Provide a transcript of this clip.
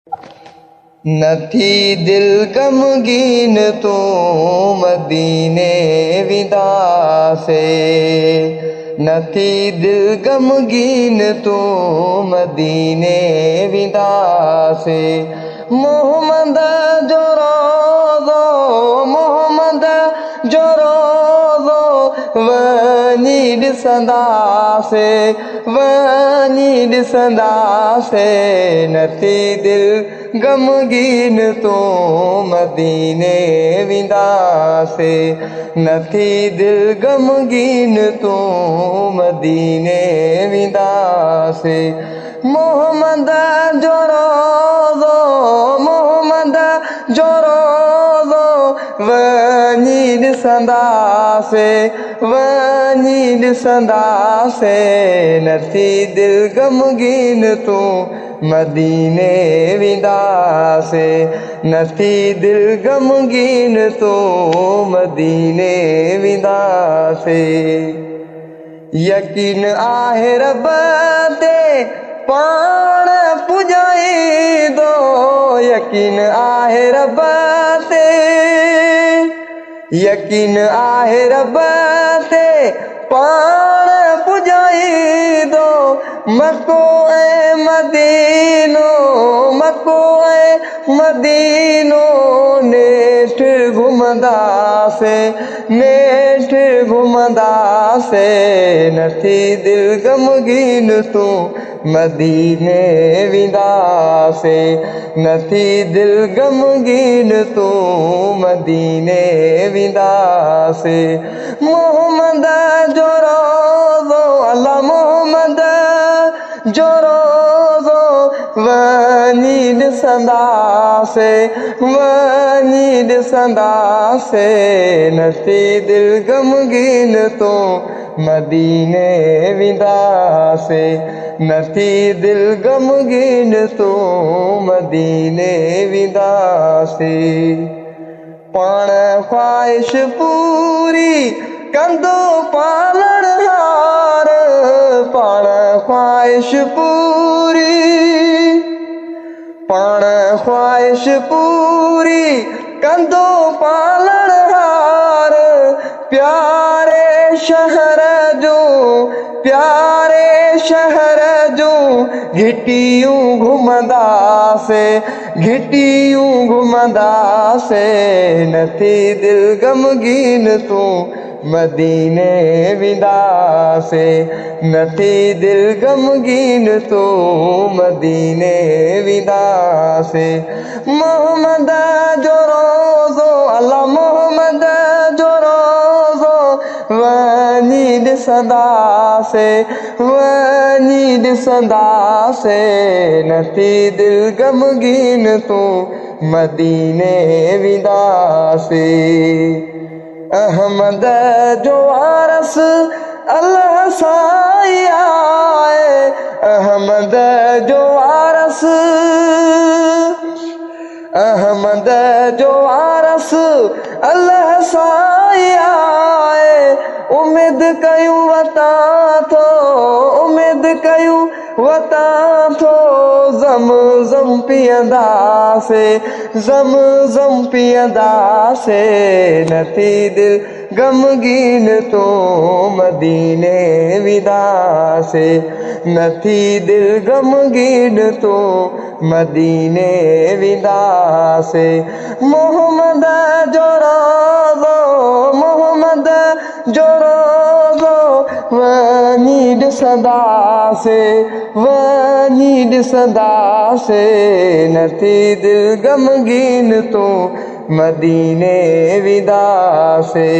न थी दिल गमगीन तू मदीने विदासे। न थी दिल गमगीन तू मदीने विदासे। मोहम्मद जो रोज़ो मोहम्मद जो रोज़ो वनी ॾिसंदासे वनी ॾिसंदासे। न थी दिल गमगीन तू मदीने विदासे। न थी दिल गमगीन तू मदीने विदासे। मोहम्मद जो रोज़ो मोहम्मद जो रोज़ो वनी ॾिसंदासे वनी ॾिसंदासे। न थी दिल गमगीन तू मदीने विदासे। न थी दिल गमगीन तू मदीने विदासे। यकीन आहे रब ते पाण पुॼाईंदो। यकीन आहे रब ते यकीन आहे रब ते पाण पुॼाईंदो। मको ऐं मदीनो मको ऐं मदीनो नेठि घुमंदासे नेठि घुमंदासे। न थी दिल गमगीन तू मदीने विदासे। न थी दिल गमगीन तू मदीने विदासे। मोहम्मद जो रोज़ो अल्लाह मोहम्मद जो रोज़ो वनी ॾिसंदासे वनी ॾिसंदासे। न थी दिल गमगीन तू मदीने विदासे। न थी दिल गमगीन तू मदीने विदासे। पाण ख्वाहिश पूरी कंदो पालणहार। पाण ख्वाहिश पूरी पाण ख्वाहिश पूरी कंदो पालणहार। प्यारे शहर जो प्यारे शहर जो घिटियूं घुमंदासे घिटियूं घुमंदासे। न थी दिल गमगीन तू मदीने विदासे। न थी दिल गमगीन तू मदीने विदासे। मोहम्मद जो रोज़ो अल्लाह मोहम्मद जो रोज़ो वनी ॾिसंदासे वनी ॾिसंदासे। न थी दिल गमगीन तू मदीने विदासे। अहमद जो वारस अल्लाह साईं आहे। अहमद जो वारस अहमद जो वारस अल्लाह साईं आहे। उम्मीद कयूं वतां थो उम्मीद कयूं वतां थो। ज़म ज़म पीअंदासे ज़म ज़म पीअंदासे। न थी दिल गमगीन तू मदीने विदासे। न थी दिल गमगीन तू मदीने विदासे। मोहम्मद जो रोज़ो मोहम्मद जो रोज़ो वनी ॾिसंदासे वनी ॾिसंदासे। न थी दिल गमगीन तू मदीने विदासे।